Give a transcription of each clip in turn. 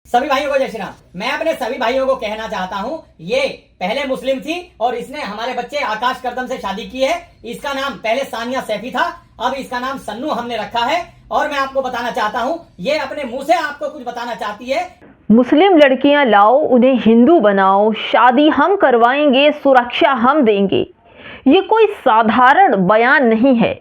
सभी भाइयों को जय श्री राम। मैं अपने सभी भाइयों को कहना चाहता हूँ, ये पहले मुस्लिम थी और इसने हमारे बच्चे आकाश करदम से शादी की है। इसका नाम पहले सानिया सैफी था, अब इसका नाम सन्नू हमने रखा है। और मैं आपको बताना चाहता हूँ, ये अपने मुंह से आपको कुछ बताना चाहती है। मुस्लिम लड़कियां लाओ, उन्हें हिंदू बनाओ, शादी हम करवाएंगे, सुरक्षा हम देंगे। ये कोई साधारण बयान नहीं है,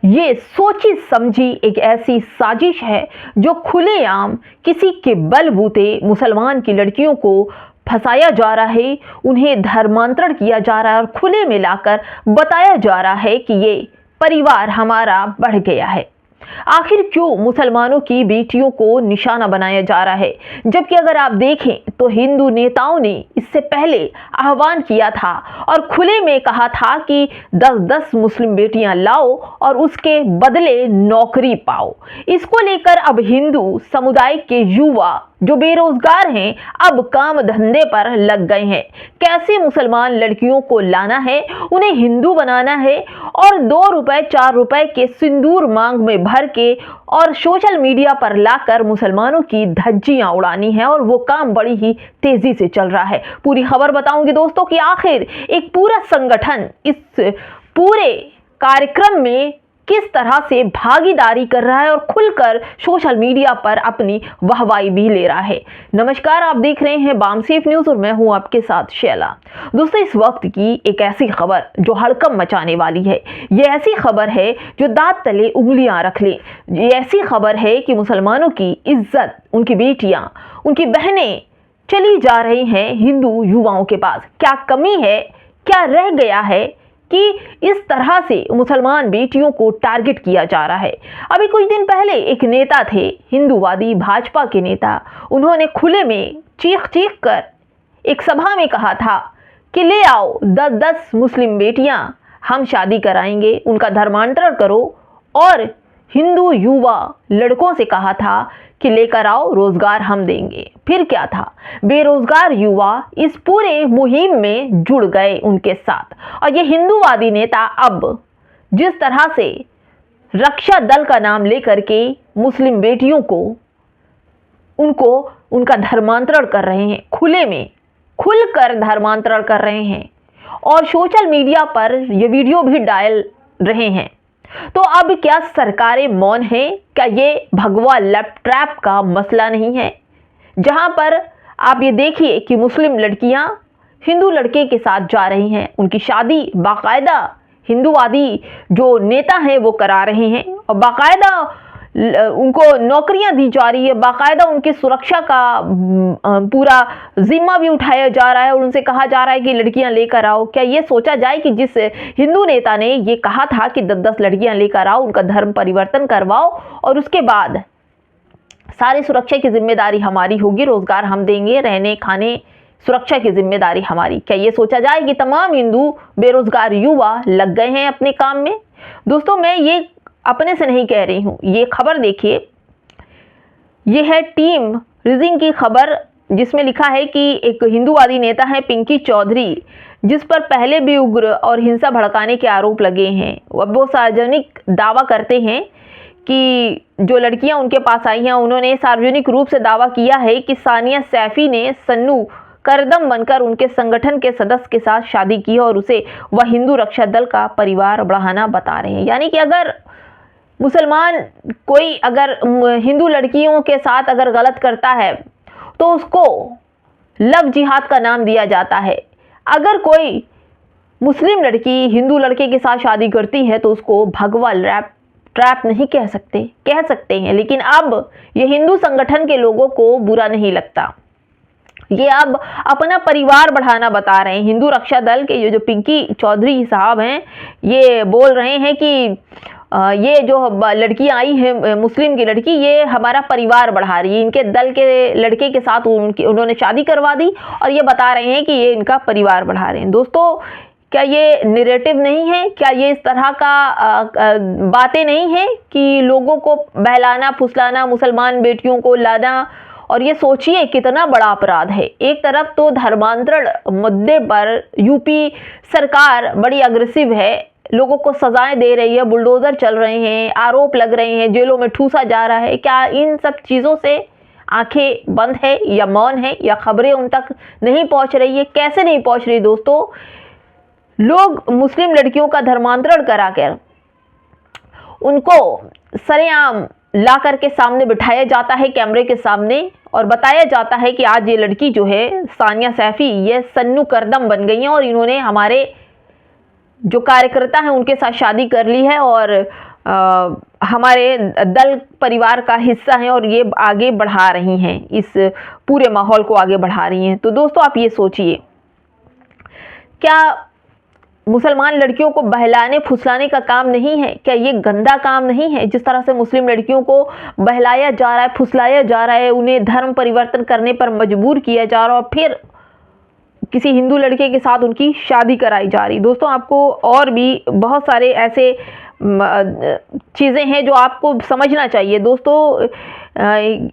ये सोची समझी एक ऐसी साजिश है जो खुलेआम किसी के बलबूते मुसलमान की लड़कियों को फंसाया जा रहा है, उन्हें धर्मांतरण किया जा रहा है और खुले में लाकर बताया जा रहा है कि ये परिवार हमारा बढ़ गया है। आखिर क्यों मुसलमानों की बेटियों को निशाना बनाया जा रहा है, जबकि अगर आप देखें तो हिंदू नेताओं ने इससे पहले आह्वान किया था और खुले में कहा था कि 10-10 मुस्लिम बेटियां लाओ और उसके बदले नौकरी पाओ। इसको लेकर अब हिंदू समुदाय के युवा जो बेरोजगार हैं अब काम धंधे पर लग गए हैं। कैसे मुसलमान लड़कियों को लाना है, उन्हें हिंदू बनाना है और 2 रुपए 4 रुपए के सिंदूर मांग में भर के और सोशल मीडिया पर लाकर मुसलमानों की धज्जियां उड़ानी है, और वो काम बड़ी ही तेजी से चल रहा है। पूरी खबर बताऊंगी दोस्तों कि आखिर एक पूरा संगठन इस पूरे कार्यक्रम में किस तरह से भागीदारी कर रहा है और खुलकर सोशल मीडिया पर अपनी वाहवाही भी ले रहा है। नमस्कार, आप देख रहे हैं बामसेफ न्यूज और मैं हूं आपके साथ शैला। दोस्तों, इस वक्त की एक ऐसी खबर जो हड़कंप मचाने वाली है, ये ऐसी खबर है जो दांत तले उंगलियां रख ले। ये ऐसी खबर है कि मुसलमानों की इज्जत, उनकी बेटियां, उनकी बहनें चली जा रही हैं हिंदू युवाओं के पास। क्या कमी है, क्या रह गया है कि इस तरह से मुसलमान बेटियों को टारगेट किया जा रहा है। अभी कुछ दिन पहले एक नेता थे, हिंदूवादी भाजपा के नेता, उन्होंने खुले में चीख चीख कर एक सभा में कहा था कि ले आओ 10-10 मुस्लिम बेटियां, हम शादी कराएंगे, उनका धर्मांतरण करो। और हिंदू युवा लड़कों से कहा था कि लेकर आओ, रोजगार हम देंगे। फिर क्या था, बेरोजगार युवा इस पूरे मुहिम में जुड़ गए उनके साथ। और ये हिंदूवादी नेता अब जिस तरह से रक्षा दल का नाम लेकर के मुस्लिम बेटियों को उनका धर्मांतरण कर रहे हैं, खुले में खुलकर धर्मांतरण कर रहे हैं और सोशल मीडिया पर ये वीडियो भी डाल रहे हैं। तो अब क्या सरकारें मौन हैं? क्या ये भगवा ट्रैप का मसला नहीं है, जहां पर आप ये देखिए कि मुस्लिम लड़कियां हिंदू लड़के के साथ जा रही हैं, उनकी शादी बाकायदा हिंदूवादी जो नेता हैं वो करा रहे हैं और बाकायदा उनको नौकरियां दी जा रही है, बाकायदा उनकी सुरक्षा का पूरा जिम्मा भी उठाया जा रहा है और उनसे कहा जा रहा है कि लड़कियां लेकर आओ। क्या ये सोचा जाए कि जिस हिंदू नेता ने ये कहा था कि 10-10 लड़कियां लेकर आओ, उनका धर्म परिवर्तन करवाओ और उसके बाद सारी सुरक्षा की जिम्मेदारी हमारी होगी, रोजगार हम देंगे, रहने खाने सुरक्षा की जिम्मेदारी हमारी। क्या ये सोचा जाए कि तमाम हिंदू बेरोजगार युवा लग गए हैं अपने काम में? दोस्तों, मैं ये अपने से नहीं कह रही हूं, ये खबर देखिए, ये है टीम रिजिंग की खबर, जिसमें लिखा है कि एक हिंदूवादी नेता है पिंकी चौधरी, जिस पर पहले भी उग्र और हिंसा भड़काने के आरोप लगे हैं। अब वो सार्वजनिक दावा करते हैं कि जो लड़कियां उनके पास आई हैं, उन्होंने सार्वजनिक रूप से दावा किया है कि सानिया सैफी ने सन्नू करदम बनकर उनके संगठन के सदस्य के साथ शादी की और उसे वह हिंदू रक्षा दल का परिवार बढ़ाना बता रहे हैं। यानी कि अगर मुसलमान कोई अगर हिंदू लड़कियों के साथ अगर गलत करता है तो उसको लव जिहाद का नाम दिया जाता है। अगर कोई मुस्लिम लड़की हिंदू लड़के के साथ शादी करती है तो उसको भगवा ट्रैप नहीं कह सकते हैं। लेकिन अब ये हिंदू संगठन के लोगों को बुरा नहीं लगता, ये अब अपना परिवार बढ़ाना बता रहे हैं। हिंदू रक्षा दल के जो पिंकी चौधरी साहब हैं, ये बोल रहे हैं कि ये जो लड़की आई है मुस्लिम की लड़की, ये हमारा परिवार बढ़ा रही है, इनके दल के लड़के के साथ उन्होंने शादी करवा दी और ये बता रहे हैं कि ये इनका परिवार बढ़ा रहे हैं। दोस्तों, क्या ये नैरेटिव नहीं है? क्या ये इस तरह का बातें नहीं है कि लोगों को बहलाना फुसलाना, मुसलमान बेटियों को लाना? और ये सोचिए कितना बड़ा अपराध है। एक तरफ तो धर्मांतरण मुद्दे पर यूपी सरकार बड़ी अग्रेसिव है, लोगों को सजाएं दे रही है, बुलडोजर चल रहे हैं, आरोप लग रहे हैं, जेलों में ठूसा जा रहा है। क्या इन सब चीज़ों से आंखें बंद है या मौन है या खबरें उन तक नहीं पहुंच रही है? कैसे नहीं पहुंच रही दोस्तों? लोग मुस्लिम लड़कियों का धर्मांतरण कराकर उनको सरेआम ला करके सामने बिठाया जाता है कैमरे के सामने और बताया जाता है कि आज ये लड़की जो है सानिया सैफी ये सन्नू करदम बन गई हैं और इन्होंने हमारे जो कार्यकर्ता हैं उनके साथ शादी कर ली है और हमारे दल परिवार का हिस्सा हैं और ये आगे बढ़ा रही हैं, इस पूरे माहौल को आगे बढ़ा रही हैं। तो दोस्तों आप ये सोचिए, क्या मुसलमान लड़कियों को बहलाने फुसलाने का काम नहीं है? क्या ये गंदा काम नहीं है? जिस तरह से मुस्लिम लड़कियों को बहलाया जा रहा है, फुसलाया जा रहा है, उन्हें धर्म परिवर्तन करने पर मजबूर किया जा रहा है और फिर किसी हिंदू लड़के के साथ उनकी शादी कराई जा रही। दोस्तों आपको और भी बहुत सारे ऐसे चीज़ें हैं जो आपको समझना चाहिए। दोस्तों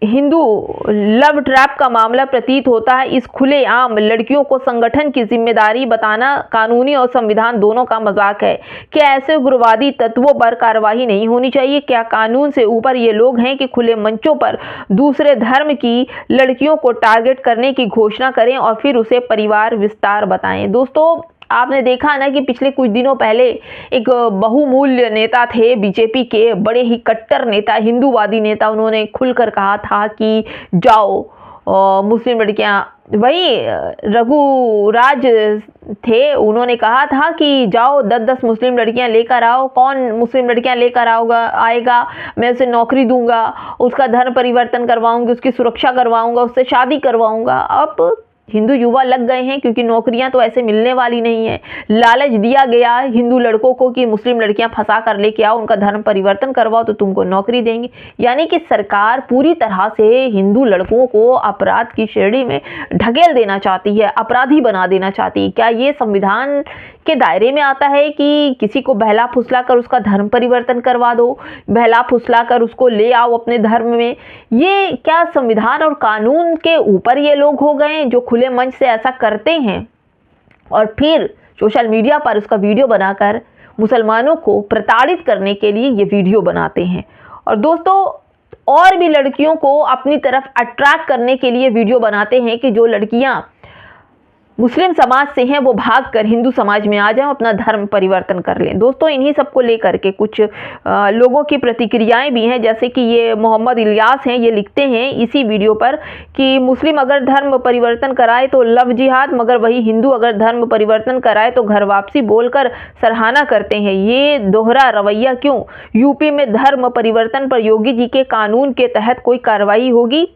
हिंदू लव ट्रैप का मामला प्रतीत होता है। इस खुलेआम लड़कियों को संगठन की जिम्मेदारी बताना कानूनी और संविधान दोनों का मजाक है। क्या ऐसे उग्रवादी तत्वों पर कार्रवाई नहीं होनी चाहिए? क्या कानून से ऊपर ये लोग हैं कि खुले मंचों पर दूसरे धर्म की लड़कियों को टारगेट करने की घोषणा करें और फिर उसे परिवार विस्तार बताएं? दोस्तों आपने देखा ना कि पिछले कुछ दिनों पहले एक बहुमूल्य नेता थे बीजेपी के, बड़े ही कट्टर नेता, हिंदूवादी नेता, उन्होंने खुलकर कहा था कि जाओ मुस्लिम लड़कियां, वही रघुराज थे, उन्होंने कहा था कि जाओ 10-10 मुस्लिम लड़कियां लेकर आओ। कौन मुस्लिम लड़कियां लेकर आएगा, मैं उसे नौकरी दूंगा, उसका धर्म परिवर्तन करवाऊंगी, उसकी सुरक्षा करवाऊंगा, उससे शादी करवाऊंगा। अब हिंदू युवा लग गए हैं क्योंकि नौकरियां तो ऐसे मिलने वाली नहीं है। लालच दिया गया हिंदू लड़कों को कि मुस्लिम लड़कियां फंसा कर लेके आओ, उनका धर्म परिवर्तन करवाओ तो तुमको नौकरी देंगे। यानी कि सरकार पूरी तरह से हिंदू लड़कों को अपराध की श्रेणी में ढकेल देना चाहती है, अपराधी बना देना चाहती है। क्या ये संविधान के दायरे में आता है कि किसी को बहला फुसला कर उसका धर्म परिवर्तन करवा दो, बहला फुसला कर उसको ले आओ अपने धर्म में? ये क्या संविधान और कानून के ऊपर ये लोग हो गए जो खुले मंच से ऐसा करते हैं और फिर सोशल मीडिया पर उसका वीडियो बनाकर मुसलमानों को प्रताड़ित करने के लिए ये वीडियो बनाते हैं। और दोस्तों और भी लड़कियों को अपनी तरफ अट्रैक्ट करने के लिए वीडियो बनाते हैं कि जो लड़कियां मुस्लिम समाज से हैं वो भागकर हिंदू समाज में आ जाएं, अपना धर्म परिवर्तन कर लें। दोस्तों इन्हीं सबको लेकर के कुछ लोगों की प्रतिक्रियाएं भी हैं, जैसे कि ये मोहम्मद इलियास हैं, ये लिखते हैं इसी वीडियो पर कि मुस्लिम अगर धर्म परिवर्तन कराए तो लव जिहाद, मगर वही हिंदू अगर धर्म परिवर्तन कराए तो घर वापसी बोलकर सराहना करते हैं। ये दोहरा रवैया क्यों? यूपी में धर्म परिवर्तन पर योगी जी के कानून के तहत कोई कार्रवाई होगी?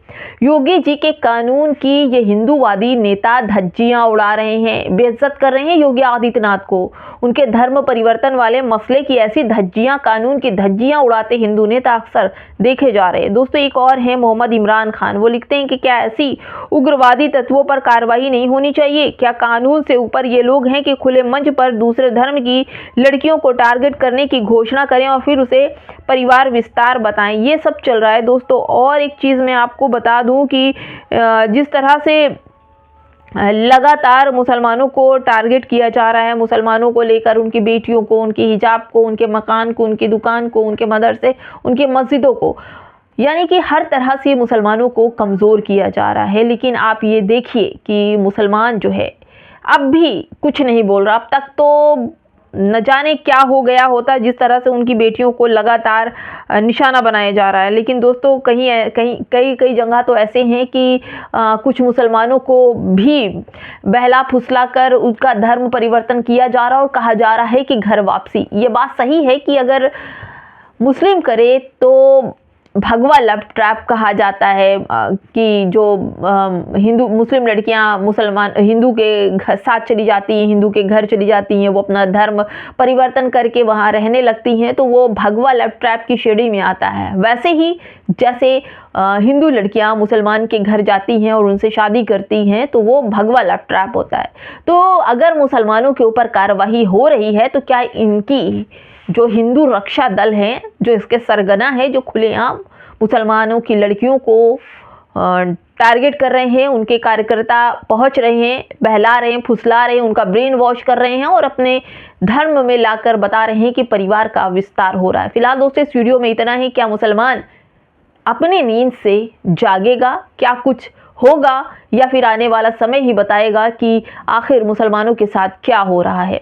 योगी जी के कानून की ये हिंदूवादी नेता धज्जियां उड़ा रहे हैं, बेइज्जत कर रहे हैं योगी आदित्यनाथ को। उनके धर्म परिवर्तन वाले मसले की ऐसी धज्जियां, कानून की धज्जियां उड़ाते हिंदू नेता अक्सर देखे जा रहे हैं। दोस्तों एक और है मोहम्मद इमरान खान, वो लिखते हैं कि क्या ऐसी उग्रवादी तत्वों पर कार्रवाई नहीं होनी चाहिए? क्या कानून से ऊपर ये लोग हैं कि खुले मंच पर दूसरे धर्म की लड़कियों को टारगेट करने की घोषणा करें और फिर उसे परिवार विस्तार बताएं? ये सब चल रहा है दोस्तों। और एक चीज़ मैं आपको बता दूं कि जिस तरह से लगातार मुसलमानों को टारगेट किया जा रहा है, मुसलमानों को लेकर उनकी बेटियों को, उनकी हिजाब को, उनके मकान को, उनकी दुकान को, उनके मदरसे, उनकी मस्जिदों को, यानी कि हर तरह से मुसलमानों को कमज़ोर किया जा रहा है। लेकिन आप ये देखिए कि मुसलमान जो है अब भी कुछ नहीं बोल रहा। अब तक तो न जाने क्या हो गया होता जिस तरह से उनकी बेटियों को लगातार निशाना बनाया जा रहा है। लेकिन दोस्तों कई जगह तो ऐसे हैं कि कुछ मुसलमानों को भी बहला फुसला कर उसका धर्म परिवर्तन किया जा रहा है और कहा जा रहा है कि घर वापसी। ये बात सही है कि अगर मुस्लिम करे तो भगवा लव ट्रैप कहा जाता है कि जो हिंदू मुस्लिम लड़कियां मुसलमान हिंदू के साथ चली जाती हैं, हिंदू के घर चली जाती हैं, वो अपना धर्म परिवर्तन करके वहां रहने लगती हैं, तो वो भगवा लव ट्रैप की श्रेणी में आता है। वैसे ही जैसे हिंदू लड़कियां मुसलमान के घर जाती हैं और उनसे शादी करती हैं तो वो भगवा लव ट्रैप होता है। तो अगर मुसलमानों के ऊपर कार्रवाई हो रही है तो क्या इनकी जो हिंदू रक्षा दल हैं, जो इसके सरगना है, जो खुलेआम मुसलमानों की लड़कियों को टारगेट कर रहे हैं, उनके कार्यकर्ता पहुंच रहे हैं, बहला रहे हैं, फुसला रहे हैं, उनका ब्रेन वॉश कर रहे हैं और अपने धर्म में लाकर बता रहे हैं कि परिवार का विस्तार हो रहा है। फिलहाल दोस्तों इस वीडियो में इतना ही। क्या मुसलमान अपनी नींद से जागेगा? क्या कुछ होगा, या फिर आने वाला समय ही बताएगा कि आखिर मुसलमानों के साथ क्या हो रहा है।